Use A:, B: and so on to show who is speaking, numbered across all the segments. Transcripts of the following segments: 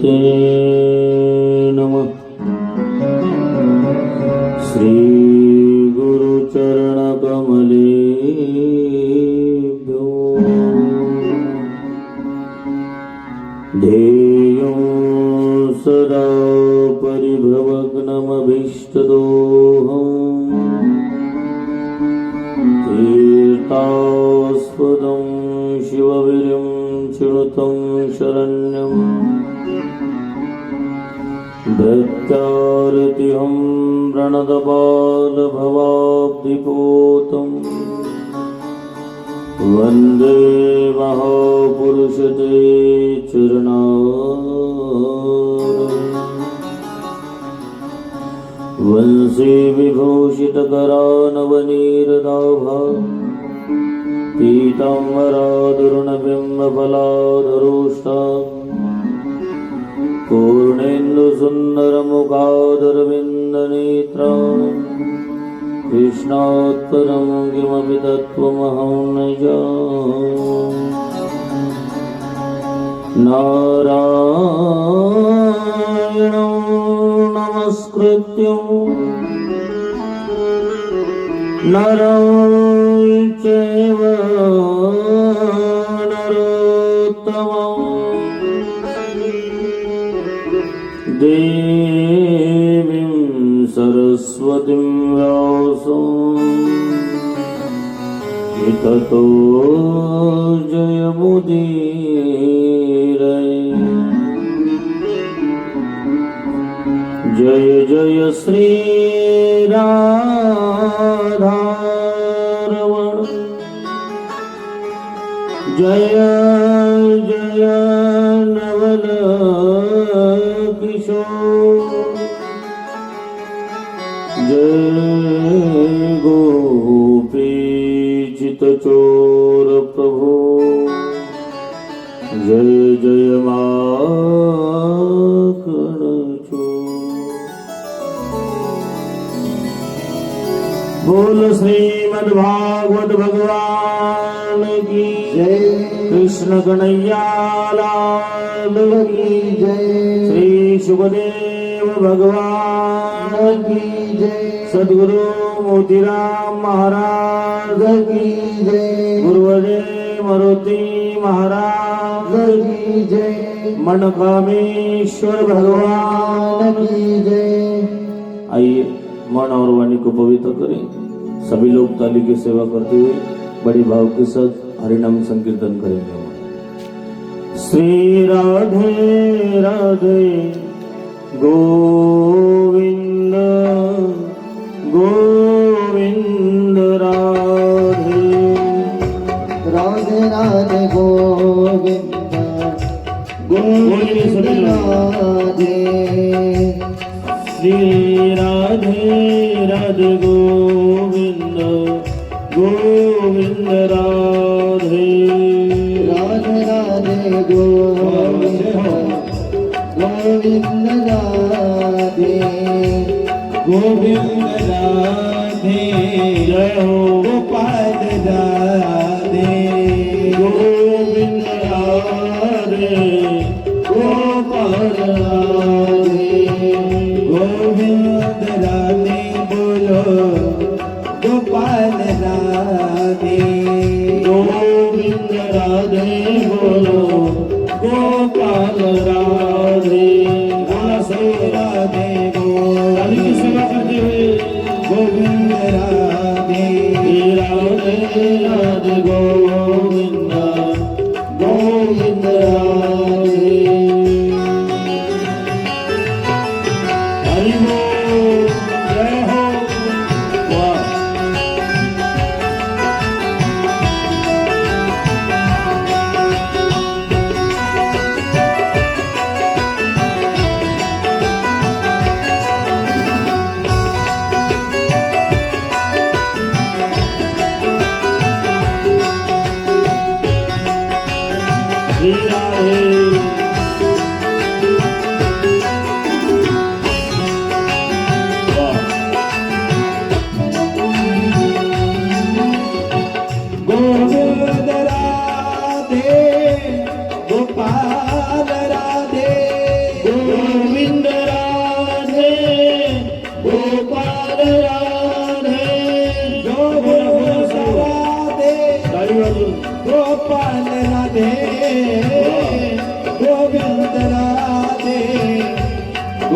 A: गुरुमूर्ते नमः। श्री गुरुचरणकमलेभ्यो ध्येयो सदा परिभवग्नमभीष्टदोहम् तीर्थास्पदं शिववीर्यं चिनुतं शरण्यम् भृत्यारतिहं प्रणतपालभवाब्धिपूतं वन्दे महापुरुषते चरणारविन्दं। वंशी विभूषितकरानवनीरदाभा पीताम्बरादरुणबिम्बफलाधरोष्ठा पूर्णेन्दुसुन्दरमुखादरविन्दनेत्रा कृष्णात्परं किमपि तत्त्वमहं न जाने। नारायणं नमस्कृत्य नरं चैव नरोत्तमं देवीं सरस्वतीं व्यासं ततो जयमुदीरये। जय जय श्री राधारमण जय जय नवल किशोर जय गोपीचितचोर प्रभु जय जय माखनचोर। बोल श्रीमद्भागवत भगवान की जय। कृष्ण कन्हैया लाल की जय। श्री शुभदेव भगवान की जय। सद्गुरु मोतीराम महाराज की जय। गुरुदेव मारुति महाराज की जय। मनकामेश्वर भगवान की जय। आइए मन और वाणी को पवित्र करें। सभी लोग ताली की सेवा करते हुए बड़ी भाव के साथ हरिनाम संकीर्तन करेंगे। श्री राधे राधे गोविंद गोविंद राधे
B: राधे राधे गोविंद गोविंद राधे।
A: श्री राधे राधे गोविंद गोविंद राधे
B: राधे राधे गोविंद गोविंद राधे गोविंद राधे।
A: जय हो
B: गोपाल राधे
A: गोविंद राधे
B: गोपाल राधे गोविंद राधे। बोलो गोपाल राधे
A: गोविंद राधे बोलो गोपाल राधे।
B: राधे
A: ताली की सेवा करते हुए
B: गोविंद राधे
A: राधे राधे गोविंद
B: गोविंद राधे।
A: हरि बोल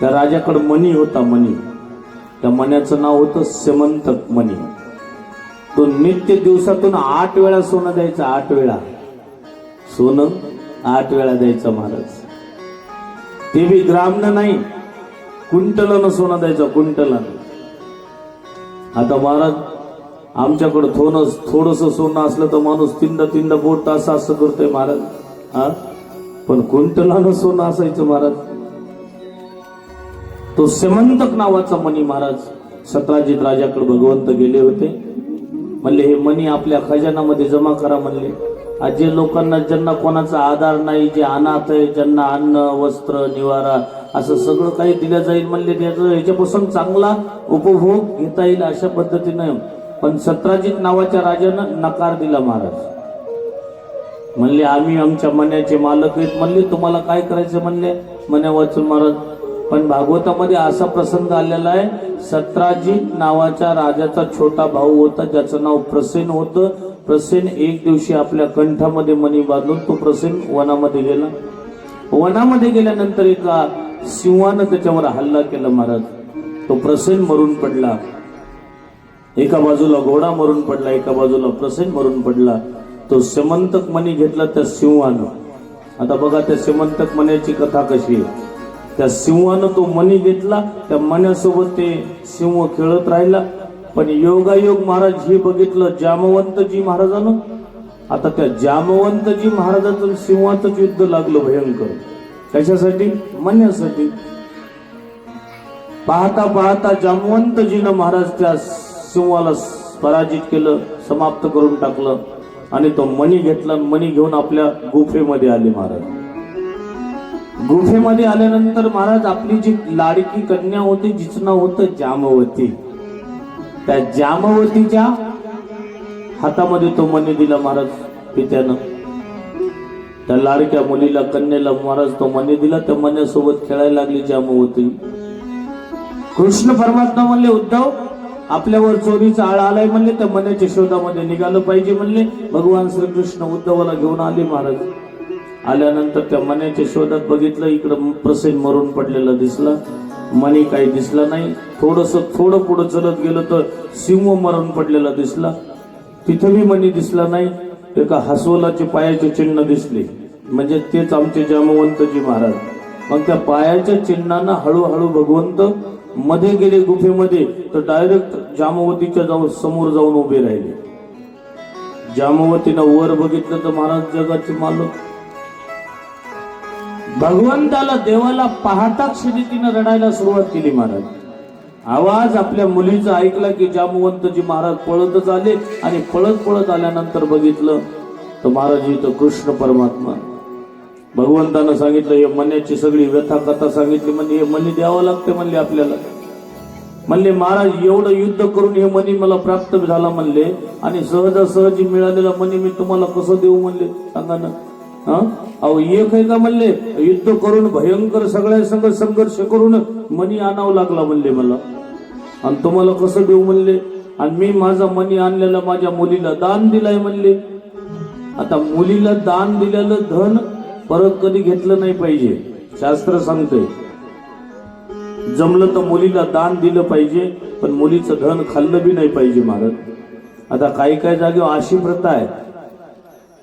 A: त्या राजाकडे मणी होता, मणी. त्या मण्याचं नाव होतं सेमंतक मणी. तो नित्य दिवसातून 8 वेळा सोनं द्यायचं. 8 वेळा सोनं 8 वेळा द्यायचं महाराज. ते बी ग्रामनं नाही, कुंटलानं सोनं द्यायचं, कुंटलानं. आता महाराज आमच्याकडं थोडस सोनं असलं तर माणूस तीनदा बोट असं करतोय महाराज. हा, पण कुंटलानं सोनं असायचं महाराज. तो सेमंतक नावाचा मणी महाराज सत्राजित राजाकडे भगवंत गेले होते. म्हणले हे मणी आपल्या खजानामध्ये जमा करा म्हणले. आज जे लोकांना, ज्यांना कोणाचा आधार नाही, जे अनाथ आहे, ज्यांना अन्न वस्त्र निवारा असं सगळं काही दिलं जाईल म्हणले, याच्यापासून चांगला उपभोग घेता येईल अशा पद्धतीनं. पण सत्राजित नावाच्या राजानं नकार दिला महाराज. म्हणले आम्ही आमच्या मण्याचे मालक आहेत म्हणले, तुम्हाला काय करायचं म्हणले मण्या वाचून महाराज. पण भागवतामध्ये असा प्रसंग आलेला आहे, सत्राजित नावाच्या राजाचा छोटा भाऊ होता ज्याचं नाव प्रसेन होतं. प्रसेन एक दिवशी आपल्या कंठामध्ये मणी बांधून तो प्रसेन वनामध्ये गेला. वनामध्ये गेल्यानंतर एका सिंहानं त्याच्यावर हल्ला केला महाराज. तो प्रसेन मरून पडला. एका बाजूला घोडा मरून पडला, एका बाजूला प्रसेन मरून पडला. तो सेमंतक मणी घेतला त्या सिंहानं. आता बघा त्या सेमंतक मण्याची कथा कशी आहे. त्या सिंहानं तो मणी घेतला, त्या मण्यासोबत ते सिंह खेळत राहिला. पण योगायोग महाराज हे बघितलं जामवंतजी महाराजानं. आता त्या जामवंतजी महाराजाचं सिंहाचं युद्ध लागलं भयंकर. कशासाठी? मण्यासाठी. पाहता पाहता जामवंतजीनं महाराज त्या सिंहाला पराजित केलं, समाप्त करून टाकलं. आणि तो मणी घेतला. मणी घेऊन आपल्या गुफेमध्ये आले महाराज. गुफेमध्ये आल्यानंतर महाराज आपली जी लाडकी कन्या होती, जिचं नाव होतं जामवती, त्या जामवतीच्या हातामध्ये तो मणी दिला महाराज पित्यानं. त्या लाडक्या मुलीला, कन्याला महाराज तो मणी दिला. त्या मण्यासोबत खेळायला लागली जामवती. कृष्ण परमात्मा म्हणले उद्धव आपल्यावर चोरीचा आळ आलाय म्हणले, त्या मण्याच्या शोधामध्ये निघालं पाहिजे म्हणले. भगवान श्रीकृष्ण उद्धवाला घेऊन आले महाराज. आल्यानंतर त्या मण्याच्या शोधात बघितलं, इकडं प्रसेन मरून पडलेला दिसला, मणी काही दिसला नाही. थोडं पुढं चलत गेलं तर सिंह मरून पडलेला दिसला, तिथेही मणी दिसला नाही. एका हसवलाचे पायाचे चिन्ह दिसले, म्हणजे तेच आमचे जामवंतजी महाराज. मग त्या पायाच्या चिन्हानं हळूहळू भगवंत मध्ये गेले गुफेमध्ये, तर डायरेक्ट जामवतीच्या समोर जाऊन उभे राहिले. जामवतीनं वर बघितलं तर महाराज जगाचे मालक. भगवंताला, देवाला पाहता क्षणी तिनं रडायला सुरुवात केली महाराज. आवाज आपल्या मुलीचा ऐकला की जामवंतजी महाराज पळतच आले. आणि पळत आल्यानंतर बघितलं तर महाराज इथं कृष्ण परमात्मा. भगवंतानं सांगितलं, हे मण्याची सगळी व्यथा कथा सांगितली. म्हणजे हे मणी द्यावं लागते म्हणले आपल्याला. म्हणले महाराज एवढं युद्ध करून हे मणी मला प्राप्त झाला म्हणले, आणि सहजासहजी मिळालेला मणी मी तुम्हाला कसं देऊ म्हणले, सांगा ना. अहो एक आहे का म्हणले, युद्ध करून भयंकर सगळ्या संग संघर्ष करून मणी आणावं लागला म्हणले मला, आणि तुम्हाला कसं देऊ म्हणले. आणि मी माझा मणी आणलेला माझ्या मुलीला दान दिलाय म्हणले. आता मुलीला दान दिलेलं धन परत कधी घेतलं नाही पाहिजे, शास्त्र सांगतंय. जमलं तर मुलीला दान दिलं पाहिजे, पण मुलीचं धन खाल्लं बी नाही पाहिजे महाराज. आता काही जागेवर अशी प्रथा आहे,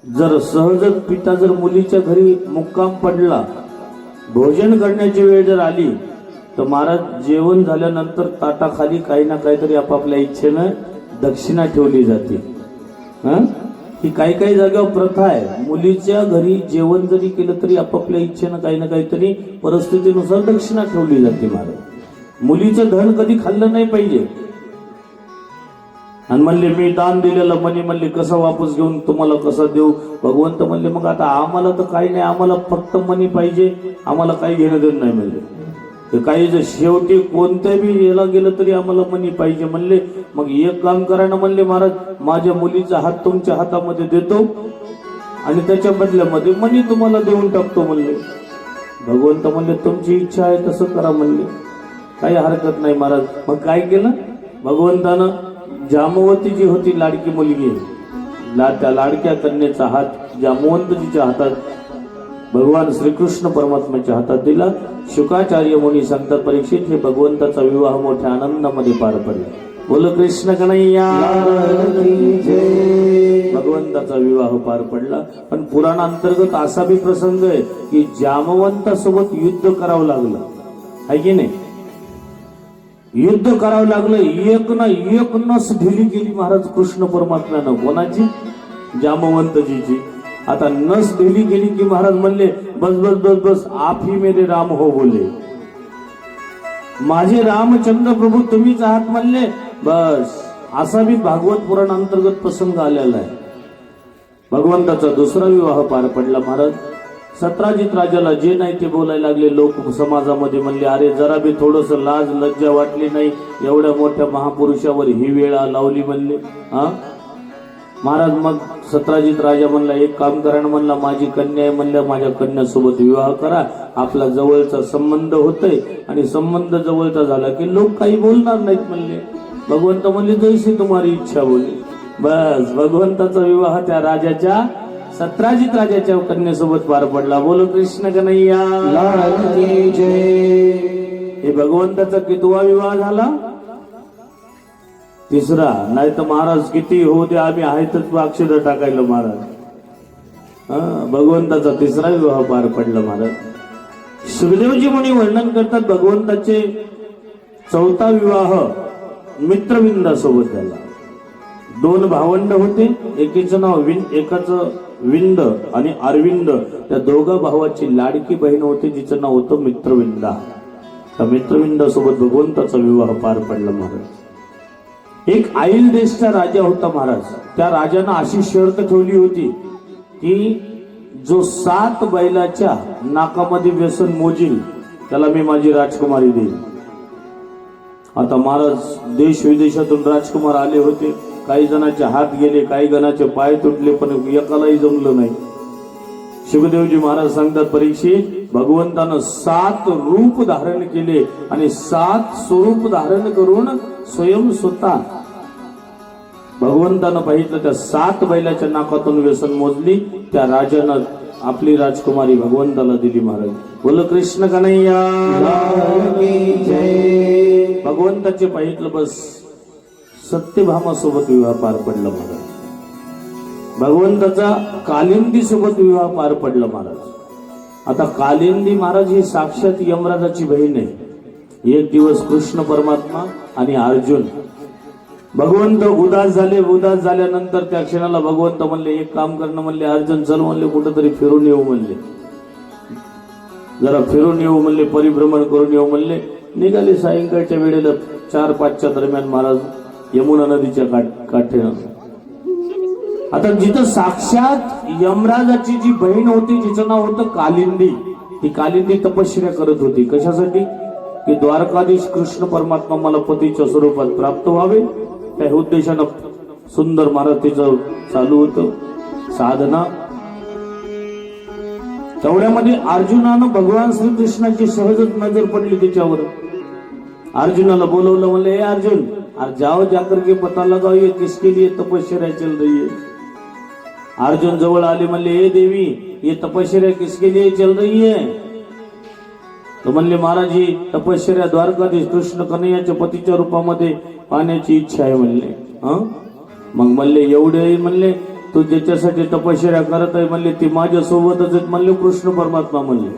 A: जर सहजच पिता जर मुलीच्या घरी मुक्काम पडला, भोजन करण्याची वेळ जर आली, तर महाराज जेवण झाल्यानंतर ताटाखाली काही ना काहीतरी आपापल्या इच्छेनं दक्षिणा ठेवली जाते. ही काही जागेवर प्रथा आहे. मुलीच्या घरी जेवण जरी केलं तरी आपापल्या इच्छेनं काही ना काहीतरी परिस्थितीनुसार दक्षिणा ठेवली जाते महाराज. मुलीचं धन कधी खाल्लं नाही पाहिजे. आणि म्हणले मी दान दिलेलं मणी म्हणले कसं वापस घेऊन तुम्हाला कसं देऊ. भगवंत म्हणले मग आता आम्हाला तर काही नाही, आम्हाला फक्त मणी पाहिजे, आम्हाला काही घेणं देणं नाही म्हणले. काही जर शेवटी कोणत्या बी याला गेलं तरी आम्हाला मणी पाहिजे म्हणले. मग एक काम करा ना म्हणले महाराज, माझ्या मुलीचा हात तुमच्या हातामध्ये देतो आणि त्याच्या बदल्यामध्ये मणी तुम्हाला देऊन टाकतो म्हणले. भगवंत म्हणले तुमची इच्छा आहे तसं करा म्हणले, काही हरकत नाही महाराज. मग काय केलं भगवंतानं, जामवती जी होती लाडकी मुलगी, त्या लाडक्या कन्येचा हात जामवंतजीच्या हातात भगवान श्रीकृष्ण परमात्म्याच्या हातात दिला. शुकाचार्य मुनी सांगतात, परीक्षित हे भगवंताचा विवाह मोठ्या आनंदामध्ये पार पडला. बोल कृष्ण कन्हैया
B: की जय.
A: भगवंताचा विवाह पार पडला. पण पुराणांतर्गत असा बी प्रसंग आहे की जामवंतासोबत युद्ध करावं लागलं, आहे की नाही? युद्ध करावं लागलं. एक नस ढिली केली महाराज कृष्ण परमात्म्यानं. कोणाची? जामवंतजीची. आता नस ढिली केली की महाराज म्हणले, बस बस बस बस, आप ही मेरे राम हो बोले. माझे रामचंद्र प्रभू तुम्हीच आहात म्हणले. बस असा बी भागवत पुराण अंतर्गत प्रसंग आलेला आहे. भगवंताचा दुसरा विवाह पार पडला महाराज. सत्राजित राजाला जे नाही ते बोलायला लागले लोक समाजामध्ये. म्हणले, अरे जरा बी थोडस लाज लज्जा वाटली नाही, एवढ्या मोठ्या महापुरुषावर ही वेळा लावली म्हणले. महाराज मग सत्राजित राजा म्हणला, एक काम करा ना म्हणला, माझी कन्या आहे म्हणलं, माझ्या कन्यासोबत विवाह करा. आपला जवळचा संबंध होतोय आणि संबंध जवळचा झाला की लोक काही बोलणार नाहीत म्हणले. भगवंत म्हणले, जैसी तुम्हारी इच्छा बोले. बस भगवंताचा विवाह त्या राजाच्या, सत्राजित राजाच्या कन्यासोबत पार पडला. बोलो कृष्ण कन्हैया
B: की जय.
A: हे भगवंताचा कितवा विवाह झाला? तिसरा. नाही तर महाराज किती होऊ दे, आम्ही आहेतच अक्षर टाकायला महाराज. भगवंताचा तिसरा विवाह पार पडला महाराज. सुखदेवजी मुनी वर्णन करतात, भगवंताचे चौथा विवाह मित्रविंदासोबत झाला. दोन भावंड होते, एकीचं नाव एकाचं विंद आणि अरविंद. त्या दोघा भावाची लाडकी बहीण होती, जिचं नाव होतं मित्रविंदा. त्या मित्रविंदासोबत भगवंताचा विवाह पार पडला महाराज. एक आईल देशचा राजा होता महाराज. त्या राजानं अशी शर्त ठेवली होती की जो 7 बैलाच्या नाकामध्ये व्यसन मोजील त्याला मी माझी राजकुमारी देईन. आता महाराज देश विदेशातून राजकुमार आले होते. काही जणांचे हात गेले, काही जणांचे पाय तुटले, पण एकालाही जमलं नाही. सुखदेवजी महाराज सांगतात, परीक्षित भगवंतानं 7 रूप धारण केले आणि 7 स्वरूप धारण करून स्वयं स्वतः भगवंतानं पाहिलं. त्या 7 बैलाच्या नाकातून व्यसन मोजली. त्या राजानं आपली राजकुमारी भगवंताला दिली महाराज. बोल कृष्ण कन्हैया
B: की जय.
A: भगवंताचे पाहिलं. बस सत्यभामा सोबत विवाह पार पडला महाराज. भगवंताचा कालिंदी सोबत विवाह पार पडला महाराज. आता कालिंदी महाराज ही साक्षात यमराजाची बहीण आहे. एक दिवस कृष्ण परमात्मा आणि अर्जुन, भगवंत उदास झाले. उदास झाल्यानंतर त्या क्षणाला भगवंत म्हणले, एक काम करणं म्हणले, अर्जुन चल म्हणले, कुठंतरी फिरून येऊ म्हणले, जरा फिरून येऊ म्हणले, परिभ्रमण करून येऊ म्हणले. निघाले सायंकाळच्या वेळेला 4-5च्या दरम्यान महाराज यमुना नदीच्या काठेनं. आता जिथं साक्षात यमराजाची जी बहीण होती, जिचं नाव होतं कालिंदी, ती कालिंदी तपश्चर्या करत होती. कशासाठी? की द्वारकाधीश कृष्ण परमात्मा मला पतीच्या स्वरूपात प्राप्त व्हावे, त्या उद्देशानं सुंदर महाराज तिचं चालू होतं साधना. तेवढ्यामध्ये अर्जुनानं भगवान श्रीकृष्णाची सहजच नजर पडली तिच्यावर. अर्जुनाला बोलवलं, म्हणले, हे अर्जुन, जाओ जाकर के पता लगाओ ये किसके लिए तपश्चर्या चल रही है. अर्जुन जवळ आले, म्हणले, हे देवी, ये तपश्चर्या किसके लिए चल रही है? तो म्हणले, महाराज ही तपश्चर्या द्वारकाधीश कृष्ण कन्हैयाच्या पतीच्या रूपामध्ये पाहण्याची इच्छा आहे म्हणले. मग म्हणले, एवढे म्हणले तू ज्याच्यासाठी तपश्चर्या करत आहे म्हणले ती माझ्या सोबतच आहेत म्हणले कृष्ण परमात्मा म्हणले.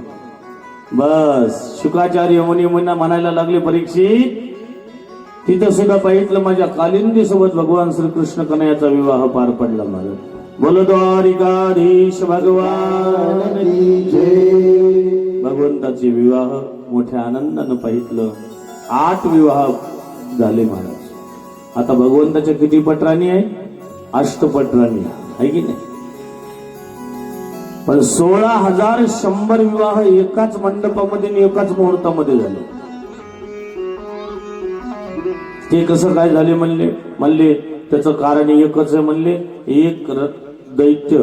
A: बस शुकाचार्य मुनी म्हणायला लागले, परीक्षित तिथं सुद्धा पाहितलं माझ्या कालिंदी सोबत भगवान श्रीकृष्ण कन्हैयाचा विवाह पार पडला माझा. बोलो द्वारिकाधीश भगवान की जय. भगवंताचे विवाह मोठ्या आनंदानं पाहितलं. 8 विवाह झाले महाराज. आता भगवंताच्या किती पटराणी आहे? अष्टपटराणी आहे की नाही? पण 16,100 विवाह एकाच मंडपामध्ये आणि एकाच मुहूर्तामध्ये झाले. ते कसं काय झाले म्हणले त्याचं कारण एकच आहे म्हणले. एक दैत्य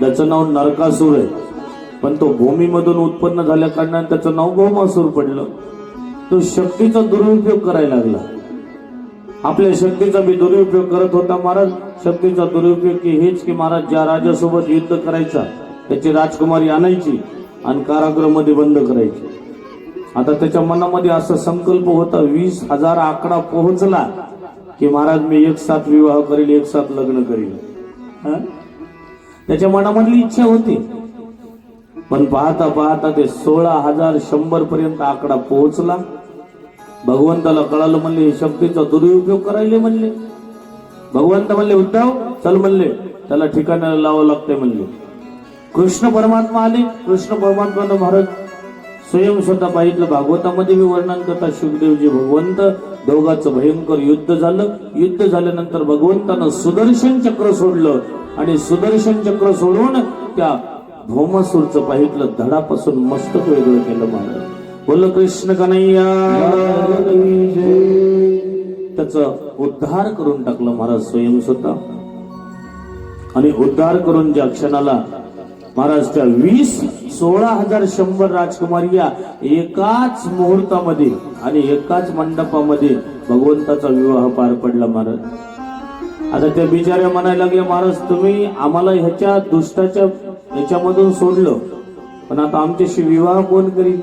A: त्याचं नाव नरकासूर आहे, पण तो भूमीमधून उत्पन्न झाल्या कारणाने त्याचं नाव भौमासूर पडलं. तो शक्तीचा दुरुपयोग करायला लागला. आपल्या शक्तीचा बी दुरुपयोग करत होता महाराज. शक्तीचा दुरुपयोग की हेच की महाराज ज्या राजासोबत युद्ध करायचा त्याची राजकुमारी आणायची आणि कारागृहामध्ये बंद करायची. आता त्याच्या मनामध्ये असा संकल्प होता, 20,000 आकडा पोहोचला की महाराज मी एक साथ विवाह करेल, एक साथ लग्न करेल. त्याच्या मनामधली इच्छा होती. पण पाहता पाहता ते 16,100 पर्यंत आकडा पोहोचला. भगवंताला कळालं, म्हणले हे शक्तीचा दुरुपयोग करायले. म्हणले भगवंत म्हणले उद्धव चल, म्हणले त्याला ठिकाणाला लावावं लागतंय. म्हणले कृष्ण परमात्मा आले. कृष्ण परमात्मानं महाराज स्वयं स्वतः पाहितलं. भागवतामध्ये मी वर्णन करता शुकदेवजी भगवंत दोघांचं भयंकर युद्ध झालं. युद्ध झाल्यानंतर भगवंतानं सुदर्शन चक्र सोडलं आणि सुदर्शन चक्र सोडून त्या भौमासूरचं पाहितलं, धडापासून मस्तक वेगळं केलं. महाराज बोल कृष्ण कन्हैया. त्याचं उद्धार करून टाकलं महाराज स्वयं स्वतः. आणि उद्धार करून ज्या क्षणाला महाराज त्या 16,100 राजकुमारी या एकाच मुहूर्तामध्ये आणि एकाच मंडपामध्ये भगवंताचा विवाह पार पडला. महाराज आता त्या बिचाऱ्या म्हणायला लागल्या, महाराज तुम्ही आम्हाला ह्याच्या दुष्टाच्या ह्याच्यामधून सोडलं, पण आता आमच्याशी विवाह कोण करील?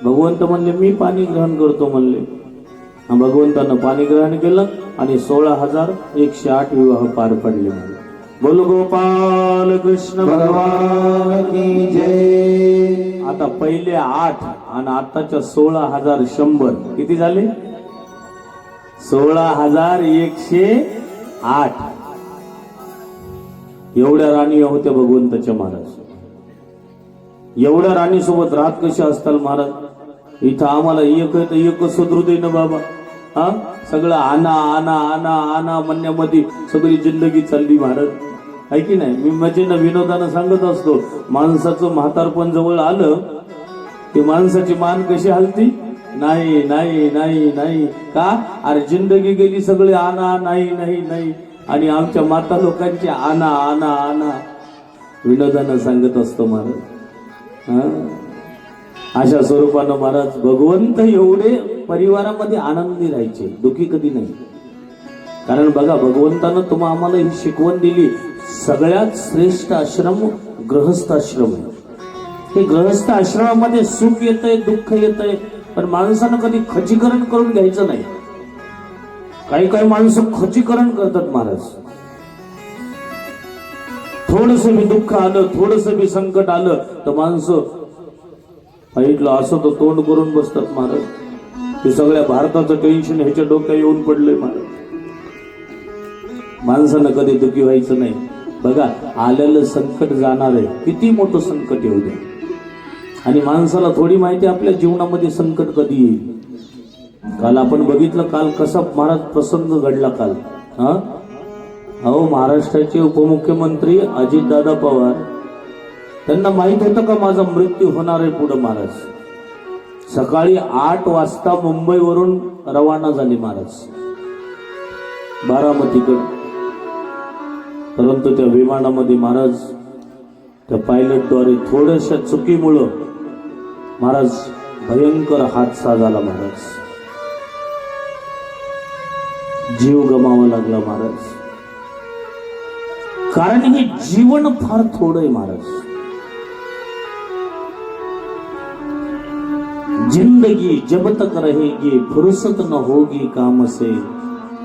A: भगवंत म्हणले मी पाणी ग्रहण करतो. म्हणले भगवंतानं पाणी ग्रहण केलं आणि 16,108 विवाह पार पडले. म्हणले बोल गोपाल कृष्ण भगवान की जय. आता पहिले 8 आणि आताच्या 16,100 किती झाले? 16,108. एवढ्या राणी होत्या भगवंताच्या. महाराज एवढ्या राणी सोबत राहत कशा असताल महाराज? इथं आम्हाला एक आहे तर एकच सुधरू दे ना बाबा. हा सगळं आना आना आना आना म्हणण्यामध्ये सगळी जिंदगी चालली महाराज, आहे की नाही? मी मजेनं विनोदानं सांगत असतो, माणसाचं म्हातारपण जवळ आलं की माणसाची मान कशी हलती? नाही नाही नाही नाही. का? अरे जिंदगी गेली सगळे आना नाही नाही नाही, आणि आमच्या माता लोकांची आना आना आना. विनोदानं सांगत असतो महाराज. अशा स्वरूपानं महाराज भगवंत एवढे परिवारामध्ये आनंदी राहायचे, दुखी कधी नाही. कारण बघा भगवंतानं तुम्हा आम्हाला ही शिकवण दिली. सगळ्यात श्रेष्ठ आश्रम गृहस्थ आश्रम आहे. हे गृहस्थ आश्रमामध्ये सुख येतंय, दुःख येतंय, पण माणसानं कधी खचीकरण करून घ्यायचं नाही. काही काही माणसं खचीकरण करतात महाराज. थोडस बी दुःख आलं, थोडस बी संकट आलं तर माणसं ऐकलं असं तर तोंड करून बसतात महाराज. ते सगळ्या भारताचं टेन्शन ह्याच्या डोक्यात येऊन पडलंय महाराज. माणसानं कधी दुःखी व्हायचं नाही. बघा आलेलं संकट जाणार आहे, किती मोठं संकट येऊ द्या. आणि माणसाला थोडी माहिती आपल्या जीवनामध्ये संकट कधी येईल. काल आपण बघितलं, काल कसा महाराज प्रसंग घडला काल. अहो महाराष्ट्राचे उपमुख्यमंत्री अजितदादा पवार, त्यांना माहित होतं का माझा मृत्यू होणार आहे पुढे. महाराज सकाळी 8 वाजता मुंबईवरून रवाना झाले महाराज बारामतीकडे. परंतु त्या विमानामध्ये महाराज त्या पायलटद्वारे थोड्याशा चुकीमुळं महाराज भयंकर हादसा झाला. महाराज जीव गमावा लागला महाराज. कारण हे जीवन फार थोडं आहे महाराज. जिंदगी जब तक रहेगी फुर्सत न होगी काम से,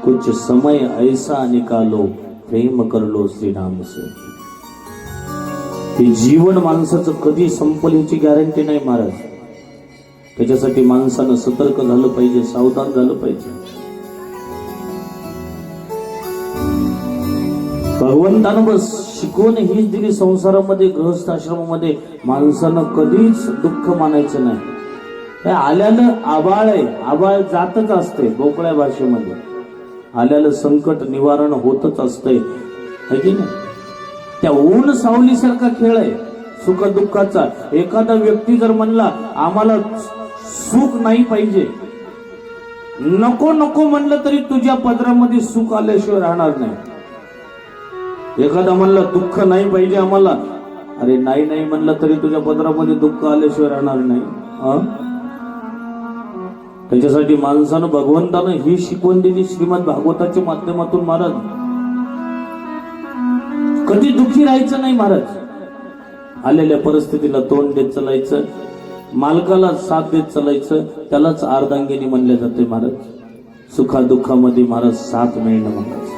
A: कुछ समय ऐसा निकालो प्रेम कर लो श्री नाम से. हे जीवन माणसाचं कधी संपल ह्याची गॅरंटी नाही महाराज. त्याच्यासाठी माणसानं सतर्क झालं पाहिजे, सावधान झालं पाहिजे. भगवंतानं बस शिकवण हीच दिली संसारामध्ये, गृहस्थ आश्रमामध्ये माणसानं कधीच दुःख मानायचं नाही. हे आल्यानं आबाळ आहे, आबाळ जातच असते. बोकळ्या भाषेमध्ये आल्यानं संकट निवारण होतच असतंय, है की नाही? त्या ऊन सावलीसारखा खेळ आहे सुख दुःखाचा. एखादा व्यक्ती जर म्हणला आम्हाला सुख नाही पाहिजे, नको नको म्हणलं तरी तुझ्या पदरामध्ये सुख आल्याशिवाय राहणार नाही. एखादा म्हणला दुःख नाही पाहिजे आम्हाला, अरे नाही नाही म्हणलं तरी तुझ्या पदरामध्ये दुःख आल्याशिवाय राहणार नाही. त्याच्यासाठी माणसानं भगवंतानं ही शिकवण दिली श्रीमद भागवताच्या माध्यमातून. महाराज कधी दुःखी राहायचं नाही महाराज. आलेल्या परिस्थितीला तोंड देत चालायचं, मालकाला साथ देत चालायचं, त्यालाच अर्धांगिनी म्हणले जाते महाराज. सुखादुःखामध्ये महाराज साथ मिळणं महाराज.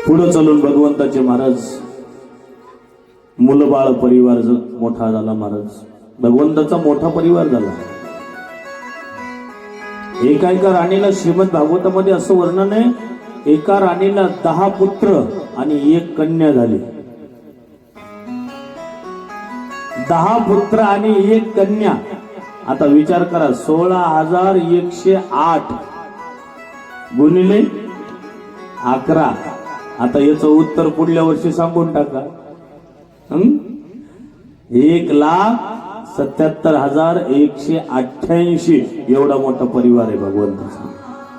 A: पुढे चालून भगवंताचे महाराज मुलबाळ परिवार जो मोठा झाला महाराज, भगवंताचा मोठा परिवार झाला. एका राणीला श्रीमद भागवतामध्ये असं वर्णन आहे, एका राणीला 10 पुत्र आणि 1 कन्या झाली. 10 पुत्र आणि 1 कन्या. आता विचार करा, 16,108 गुणिले 11. आता याचं उत्तर पुढल्या वर्षी सांगून टाका. 1,77,188 एवढा मोठा परिवार आहे भगवंताचा.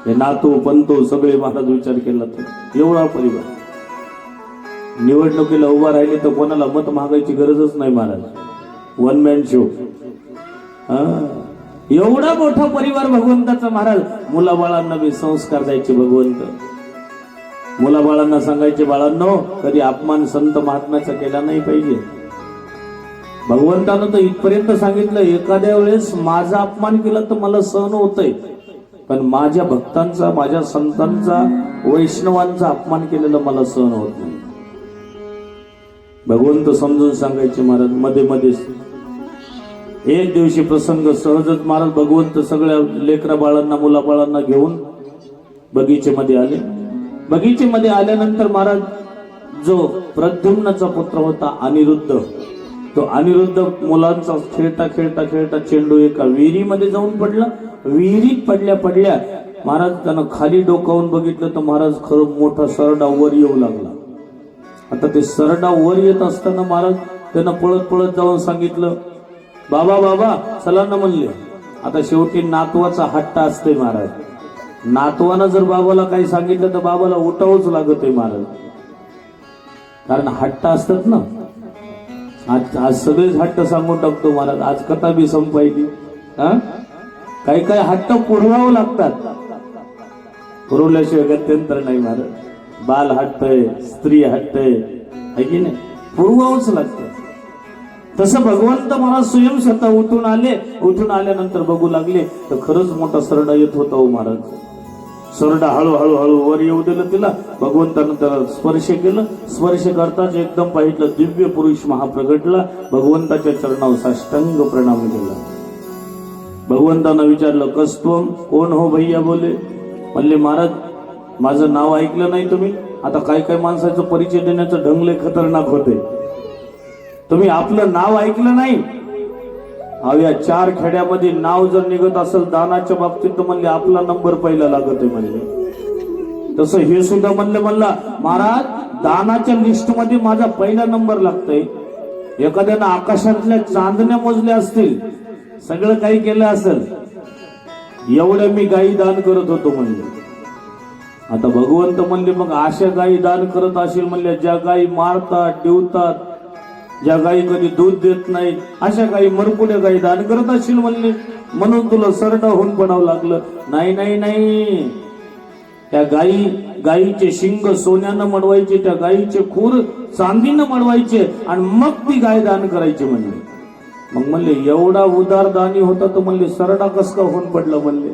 A: हे नातू पंतू सगळे महाराज विचार केला तर एवढा परिवार. निवडणुकीला उभा राहिले तर कोणाला मत मागायची गरजच नाही महाराज. One man show. एवढा मोठा परिवार भगवंताचा महाराज. मुलाबाळांना बी संस्कार द्यायचे भगवंत. मुलाबाळांना सांगायचे, बाळांनो कधी अपमान संत महात्म्याचा केला नाही पाहिजे. भगवंतानं तर इथपर्यंत सांगितलं, एखाद्या वेळेस माझा अपमान केला तर मला सहन होतंय, पण माझ्या भक्तांचा, माझ्या संतांचा, वैष्णवांचा अपमान केलेला मला सहन होत नाही. भगवंत समजून सांगायचे महाराज. मध्ये मध्ये एक दिवशी प्रसंग सहजच महाराज भगवंत सगळ्या लेकरा बाळांना, मुलाबाळांना घेऊन बगीचेमध्ये आले. बगीचेमध्ये आल्यानंतर महाराज जो प्रद्युम्नाचा पुत्र होता अनिरुद्ध, तो अनिरुद्ध मुलांचा खेळता खेळता खेळता चेंडू एका विहिरीमध्ये जाऊन पडला. विहिरीत पडल्या पडल्या महाराज त्यानं खाली डोकावून बघितलं तर महाराज खरं मोठा सरडा वर येऊ लागला. आता ते सरडा वर येत असताना महाराज त्यानं पळत पळत जाऊन सांगितलं, बाबा बाबा चला ना म्हणले. आता शेवटी नातवाचा हट्ट असते महाराज. नातवानं जर बाबाला काही सांगितलं तर बाबाला उठावंच लागत आहे महाराज, कारण हट्ट असतात ना. आज सगळेच हट्ट सांगून टाकतो महाराज. आज कथा बी संपायली. काही काही हट्ट पुरवावं लागतात, पुरवल्याशिवाय गत्यंतर नाही महाराज. बाल हट्ट आहे, स्त्री हट्ट आहे की नाही, पुरवावंच लागतं. तसं भगवंत महाराज स्वयं स्वतः उठून आले. उठून आल्यानंतर बघू लागले तर खरंच मोठा सरडा येत होता हो महाराज. सरडा हळूहळू हळू वर येऊ दिलं तिला. भगवंतानं त्याला स्पर्श केलं. स्पर्श करताच एकदम पाहिलं दिव्य पुरुष महाप्रगटला. भगवंताच्या चरणावर साष्टांग प्रणाम केला. भगवंतानं विचारलं, कस्तुम, कोण हो भैया बोले. म्हणले, महाराज माझं नाव ऐकलं नाही तुम्ही. आता काय काय माणसाचं परिचय देण्याचं ढंगले खतरनाक होते. तुम्ही आपलं नाव ऐकलं नाही. या 4 खेड्यामध्ये नाव जर निघत असेल दानाच्या बाबतीत तर म्हणले आपला नंबर पहिला लागत आहे म्हणले. तसं हे सुद्धा म्हणलं महाराज दानाच्या लिस्ट मध्ये माझा पहिला नंबर लागतोय. एखाद्यानं आकाशातल्या चांदण्या मोजल्या असतील, सगळं काही केलं असेल, एवढ्या मी गायी दान करत होतो म्हणले. आता भगवंत म्हणले, मग अशा गायी दान करत असेल म्हणले ज्या गायी मारतात, डिवतात, ज्या गायी कधी दूध देत नाहीत, अशा गायी मरकुड्या गायी दान करत असतील म्हणले, म्हणून तुला सरडा होऊन पडावं लागलं. नाही नाही नाही, त्या गायीचे शिंग सोन्यानं मडवायचे, त्या गायीचे खूर चांदीनं मडवायचे आणि मग ती गाय दान करायची म्हणले. मग म्हणले एवढा उदार दानी होता तर म्हणले सरडा कस का होऊन पडला म्हणले.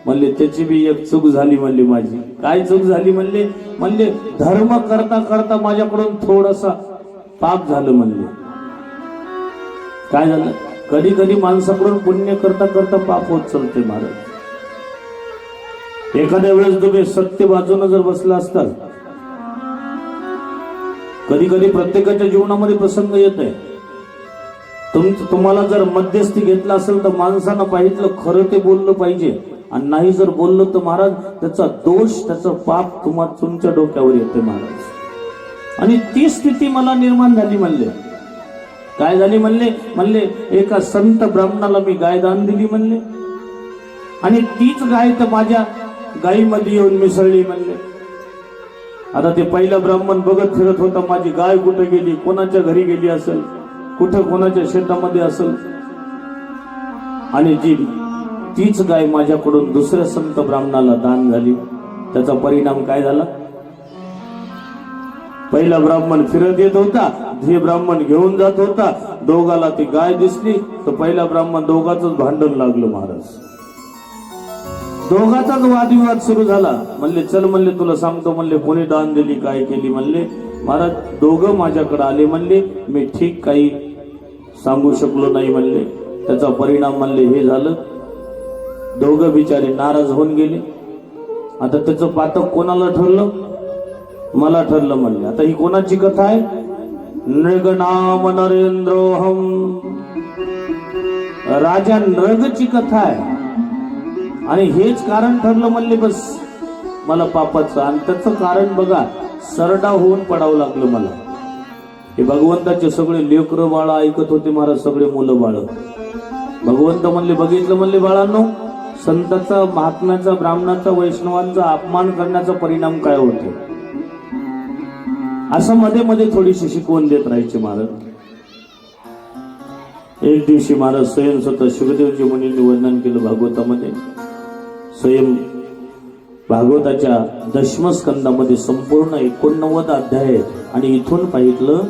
A: म्हणले त्याची बी एक चूक झाली म्हणली माझी. काय चूक झाली म्हणले. म्हणले धर्म करता करता माझ्याकडून थोडासा पाप झालं म्हणले. काय झालं, कधी कधी माणसाकडून पुण्य करता करता पाप होत चालते महाराज. एखाद्या वेळेस तुम्ही सत्य बाजूने जर बसला असताल, कधी कधी प्रत्येकाच्या जीवनामध्ये प्रसंग येत आहे. तुम्हाला जर मध्यस्थी घेतला असेल तर माणसानं पाहिजे खरं ते बोललं पाहिजे, आणि नाही जर बोललं तर महाराज त्याचा दोष, त्याचं पाप तुमच्या डोक्यावर येते महाराज. आणि ती स्थिती मला निर्माण झाली म्हणले. काय झाली म्हणले एका संत ब्राह्मणाला मी गाय दान दिली म्हणले, आणि तीच गाय तर माझ्या गायीमध्ये येऊन मिसळली म्हणले. आता ते पहिला ब्राह्मण बघत फिरत होता माझी गाय कुठे गेली, कोणाच्या घरी गेली असेल, कुठं कोणाच्या शेतामध्ये असेल, आणि तीच गाय माझ्याकडून दुसऱ्या संत ब्राह्मणाला दान झाली. त्याचा परिणाम काय झाला, पहिला ब्राह्मण फिरत येत होता, हे ब्राह्मण घेऊन जात होता, दोघाला ती गाय दिसली तर पहिला ब्राह्मण दोघाच भांडण लागलं महाराज. दोघाचाच वादविवाद सुरू झाला. म्हणले चल म्हणले तुला सांगतो म्हणले कोणी दान दिली काय केली. म्हणले महाराज दोघं माझ्याकडे आले म्हणले, मी ठीक काही सांगू शकलो नाही म्हणले. त्याचा परिणाम म्हणले हे झालं, दोघं बिचारे नाराज होऊन गेले. आता त्याचं पातक कोणाला ठरलं? मला ठरलं म्हणले. आता ही कोणाची कथा आहे? नृगनाम नरेंद्रोहम, राजा नृगची कथा आहे. आणि हेच कारण ठरलं म्हणले बस मला पापाचं. आणि त्याचं कारण बघा, सरडा होऊन पडावं लागलं मला. हे भगवंताचे सगळे लेकरं बाळ ऐकत होते महाराज, सगळे मुलं बाळ. भगवंत म्हणले बघितलं म्हणले बाळांनो, संताचा, महात्म्याचा, ब्राह्मणाचा, वैष्णवांचा अपमान करण्याचा परिणाम काय होते. असं मध्ये मध्ये थोडीशी शिकवण देत राहायचे महाराज. एक दिवशी महाराज स्वयं स्वतः शुकदेवजी मुनींनी वर्णन केलं भागवतामध्ये. स्वयं भागवताच्या दशमस्कंदामध्ये संपूर्ण 89 अध्याय आहेत. आणि इथून पाहितलं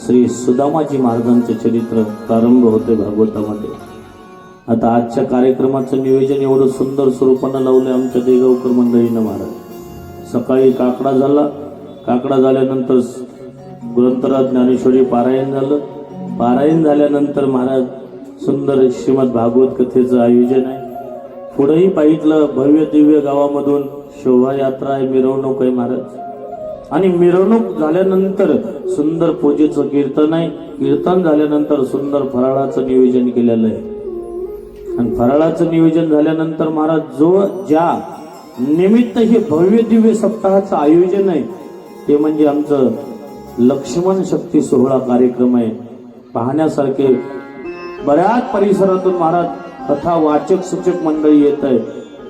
A: श्री सुदामाजी महाराजांचे चरित्र प्रारंभ होते भागवतामध्ये. आता आजच्या कार्यक्रमाचं नियोजन एवढं सुंदर स्वरूपानं लावलंय आमच्या देगावकर मंडळीनं महाराज. सकाळी काकडा झाला, काकडा झाल्यानंतर ग्रंथराज ज्ञानेश्वरी पारायण झालं. पारायण झाल्यानंतर महाराज सुंदर श्रीमद भागवत कथेचं आयोजन आहे. पुढेही पाहितलं भव्य दिव्य गावामधून शोभायात्रा आहे, मिरवणूक आहे महाराज. आणि मिरवणूक झाल्यानंतर सुंदर पूजेचं कीर्तन आहे. कीर्तन झाल्यानंतर सुंदर फराळाचं नियोजन केलेलं आहे. आणि फराळाचं नियोजन झाल्यानंतर महाराज जो ज्या निमित्त हे भव्य दिव्य सप्ताहाचं आयोजन आहे ते म्हणजे आमचं लक्ष्मण शक्ती सोहळा कार्यक्रम आहे. पाहण्यासारखे बऱ्याच परिसरातून महाराज कथा वाचक सूचक मंडळी येत आहे.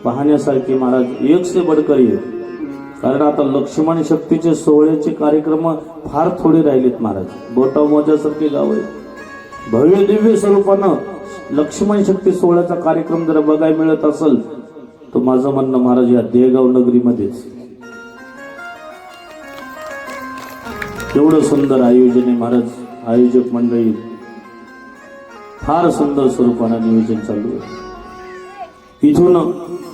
A: पाहण्यासारखे महाराज एक से बडकर येत. कारण आता लक्ष्मण शक्तीचे सोहळ्याचे कार्यक्रम फार थोडे राहिलेत महाराज. बोटा मोजासारखे गाव आहे. भव्य दिव्य स्वरूपानं लक्ष्मण शक्ती सोहळ्याचा कार्यक्रम जर बघायला मिळत असेल तर माझं म्हणणं महाराज या देगाव नगरीमध्येच. एवढं सुंदर आयोजन आहे महाराज. आयोजक मंडळी फार सुंदर स्वरूपानं नियोजन चालू आहे. इथून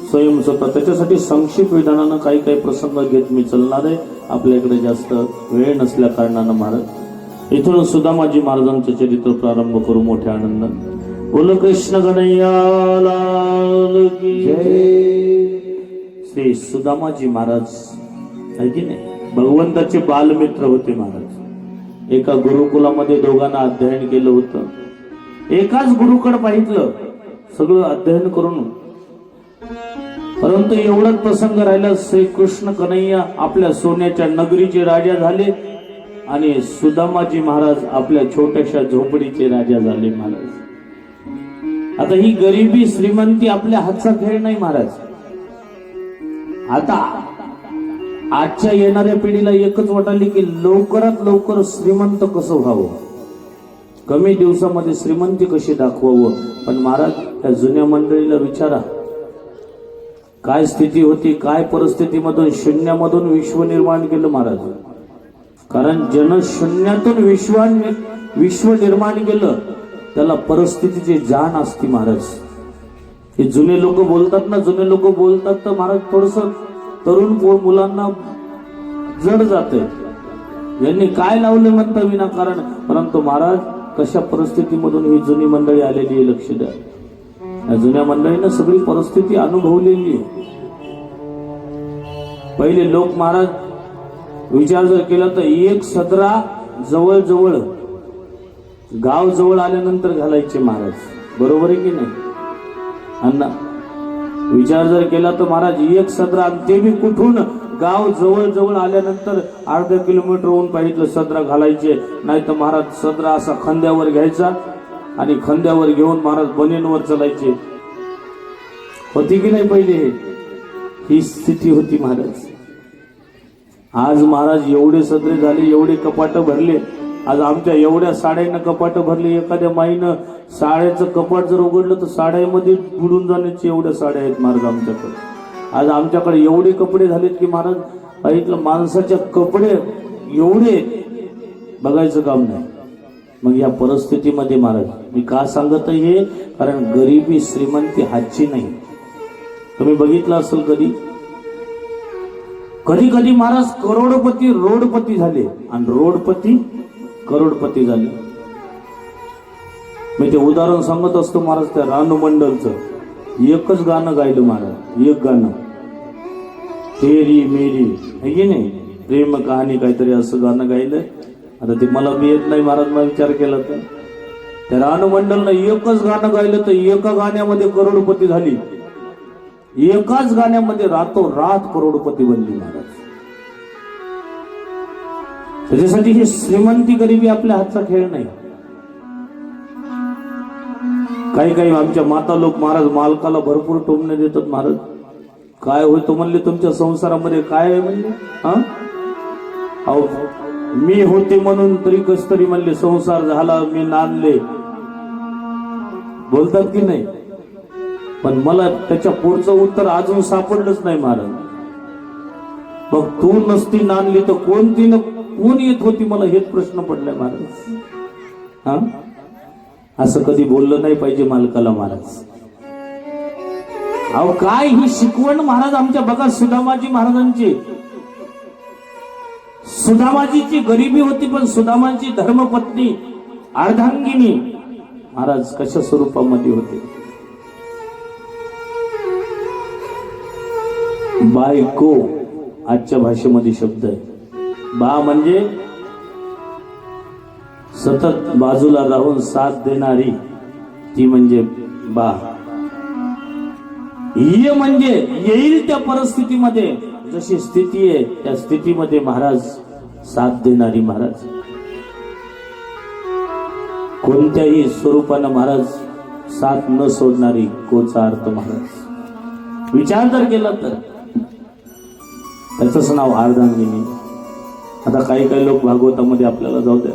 A: स्वयं स्वतः त्याच्यासाठी संक्षिप्त विधानानं काही काही प्रसंग घेत मी चालणार आहे. आपल्याकडे जास्त वेळ नसल्या कारणानं महाराज इथून सुदामाजी महाराजांचे चरित्र प्रारंभ करू मोठ्या आनंदाने. बोल कृष्ण कन्हैया लाल की जय. श्री सुदामाजी महाराज आहे की नाही, भगवंताचे बालमित्र होते महाराज. एका गुरुकुलामध्ये दोघांना अध्ययन केलं होतं. एकाच गुरुकडे पाहितलं सगळं अध्ययन करून. परंतु एवढाच प्रसंग राहिला, श्रीकृष्ण कन्हैया आपल्या सोन्याच्या नगरीचे राजा झाले आणि सुदामाजी महाराज आपल्या छोट्याशा झोपडीचे राजा झाले महाराज. आता ही गरिबी श्रीमंती आपल्या हातचा खेळ नाही महाराज. आता आजच्या येणाऱ्या पिढीला एकच वाटाली की लवकरात लवकर श्रीमंत कसं व्हावं, कमी दिवसामध्ये श्रीमंती कशी दाखवावं. पण महाराज त्या जुन्या मंडळीला विचारा काय स्थिती होती, काय परिस्थितीमधून शून्यामधून विश्व निर्माण केलं महाराज. कारण जन शून्यातून विश्व निर्माण केलं त्याला परिस्थितीची जाण असते महाराज. हे जुने लोक बोलतात ना, जुने लोक बोलतात तर महाराज थोडस तरुण मुलांना जड जाते. यांनी काय लावले म्हणता विनाकारण. परंतु महाराज कशा परिस्थितीमधून ही जुनी मंडळी आलेली आहे लक्ष द्या. या जुन्या मंडळीनं सगळी परिस्थिती अनुभवलेली आहे. पहिले लोक महाराज विचार जर केला तर एक सदरा जवळ गाव जवळ आल्यानंतर घालायचे महाराज. बरोबर आहे की नाही अण्णा? विचार जर केला तर महाराज एक सदरा, ते बी कुठून, गाव जवळ आल्यानंतर अर्धा किलोमीटरहून पाहिजे सदरा घालायचे. नाही तर महाराज सदरा असा खांद्यावर घ्यायचा आणि खांद्यावर घेऊन महाराज बनेनवर चालायचे. होती की नाही पहिले? ही स्थिती होती महाराज. आज महाराज एवढे सदरे झाले, एवढे कपाट भरले. आज आमच्या एवढ्या साड्यांना कपाट भरले. एखाद्या माईनं साड्याचं कपाट जर उघडलं तर साड्यामध्ये बुडून जाण्याची एवढ्या साड्या आहेत महाराज आमच्याकडे. आज आमच्याकडे एवढे कपडे झालेत की महाराज ऐकलं माणसाच्या कपडे एवढे बघायचं काम नाही. मग या परिस्थितीमध्ये महाराज मी का सांगत आहे हे, कारण गरिबी श्रीमंती हातची नाही. तुम्ही बघितलं असेल कधी कधी कधी महाराज करोडपती रोडपती झाले आणि रोडपती करोडपती झाले. मी ते उदाहरण सांगत असतो महाराज. त्या रानू मंडलचं एकच गाणं गायलं महाराज, एक गाणं, तेरी मेरी है की नाही, प्रेम कहाणी काहीतरी असं गाणं गायलं. आता ते मला बी येत नाही महाराज, मला विचार केला तर त्या रानू मंडलनं एकच गाणं गायलं तर एका गाण्यामध्ये करोडपती झाली. एकाच गाण्यामध्ये रातोरात करोडपती बनली महाराज. त्याच्यासाठी ही श्रीमंती गरिबी आपल्या हातचा खेळ नाही. काही काही आमच्या माता लोक महाराज मालकाला भरपूर टोमणे देतात. महाराज काय होतं म्हणले तुमच्या संसारामध्ये, काय आहे म्हणले, अहो मी होते म्हणून तरी कस तरी म्हणले संसार झाला, मी नांदले, बोलतात की नाही. पण मला त्याच्या पुढचं उत्तर अजून सापडलंच नाही महाराज. मग तू नसती नांदली तर कोण येत होती, मला हेच प्रश्न पडलाय महाराज. हा, असं कधी बोललं नाही पाहिजे मालकाला महाराज. अहो काय ही शिकवण महाराज आमच्या बघा. सुदामाजी महाराजांची, सुदामाजीची गरिबी होती पण सुदामाची धर्मपत्नी अर्धांगिनी महाराज कशा स्वरूपामध्ये होते. बायको आजच्या भाषेमध्ये शब्द आहे. बा म्हणजे सतत बाजूला राहून साथ देणारी, ती म्हणजे बा. ये म्हणजे येईल त्या परिस्थितीमध्ये, जशी स्थिती आहे त्या स्थितीमध्ये महाराज साथ देणारी महाराज. कोणत्याही स्वरूपानं महाराज साथ न सोडणारी, कोचा अर्थ महाराज. विचार जर केला तर त्याचंच नाव अर्धांगिनी. आता काही काही लोक भागवतामध्ये आपल्याला जाऊ द्या,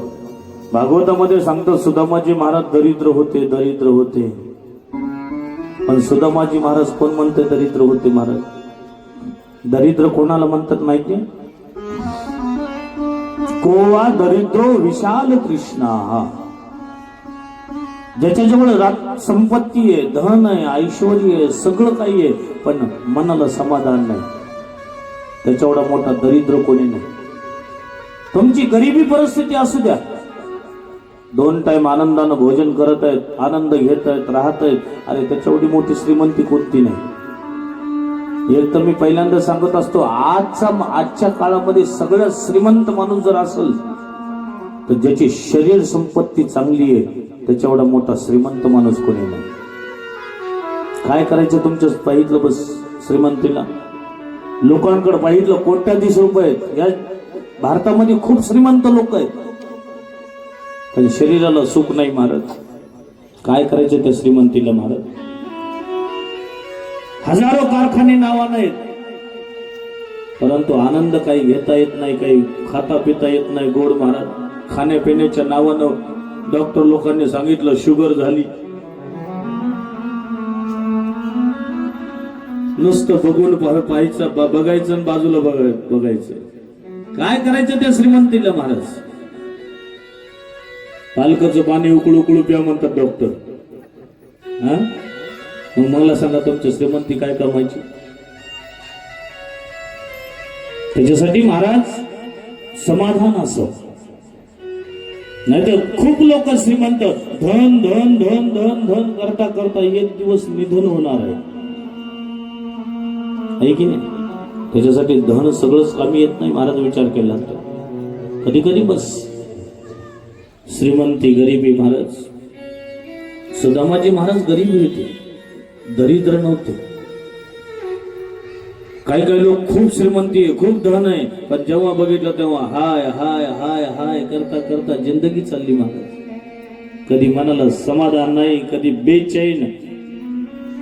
A: भागवतामध्ये सांगतात सुदामाजी महाराज दरिद्र होते. पण सुदामाजी महाराज कोण म्हणते दरिद्र होते महाराज? दरिद्र कोणाला म्हणतात माहिती? कोवा दरिद्रो विशाल कृष्णा. ज्याच्याजवळ संपत्ती आहे, धन आहे, ऐश्वर्य आहे, सगळं काही आहे, पण मनाला समाधान नाही, त्याच्याएवढा मोठा दरिद्र कोणी नाही. तुमची गरिबी परिस्थिती असू द्या, 2 टाइम आनंदानं भोजन करत आहेत, आनंद घेत आहेत, राहत आहेत, अरे त्याच्याएवढी मोठी श्रीमंती कोणती नाही. एक तर मी पहिल्यांदा सांगत असतो, आजच्या काळामध्ये सगळ्यात श्रीमंत माणूस जर असेल तर ज्याची शरीर संपत्ती चांगली आहे, त्याच्याएवढा मोठा श्रीमंत माणूस कोणी नाही. काय करायचं तुमच्या पाहितलं बस श्रीमंतीला? लोकांकडे पाहितलं कोट्याधीश रुपये आहेत. या भारतामध्ये खूप श्रीमंत लोक आहेत, पण शरीराला सुख नाही महाराज. काय करायचं त्या श्रीमंतीला महाराज? हजारो कारखाने नावानं आहेत, परंतु आनंद काही घेता येत नाही, काही खाता पिता येत नाही गोड महाराज. खाण्यापिण्याच्या नावानं डॉक्टर लोकांनी सांगितलं शुगर झाली. नुसतं बघून पाहायचं, बघायचं आणि बाजूला बघायचं. काय करायचं त्या श्रीमंतीला महाराज? पालकाचं पाणी उकळू प्या म्हणतात डॉक्टर. हा, मग मला सांगा तुमच्या श्रीमंती काय कमायची? त्याच्यासाठी महाराज समाधान असं. नाहीतर खूप लोक श्रीमंत धन धन धन धन धन करता करता एक दिवस निधन होणार आहे की नाही? त्याच्यासाठी धन सगळंच कमी येत नाही महाराज. विचार केला तर कधी कधी बस श्रीमंती गरिबी महाराज. सुदामाजी महाराज गरिबी होते, दरिद्र नव्हते. काही काही लोक खूप श्रीमंती आहे, खूप धन आहे, पण जेव्हा बघितलं तेव्हा हाय हाय हाय हाय करता करता जिंदगी चालली महाराज. कधी मनाला समाधान नाही, कधी बेचैन,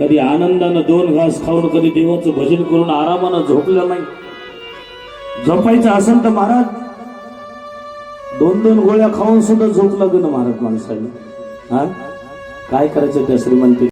A: कधी आनंदानं 2 घास खाऊन, कधी देवाचं भजन करून आरामानं झोपलं नाही. झोपायचं असेल तर महाराज 2-2 गोळ्या खाऊन सुद्धा झोप लागेल महाराज माणसाला. हा, काय करायचं त्या श्रीमंती?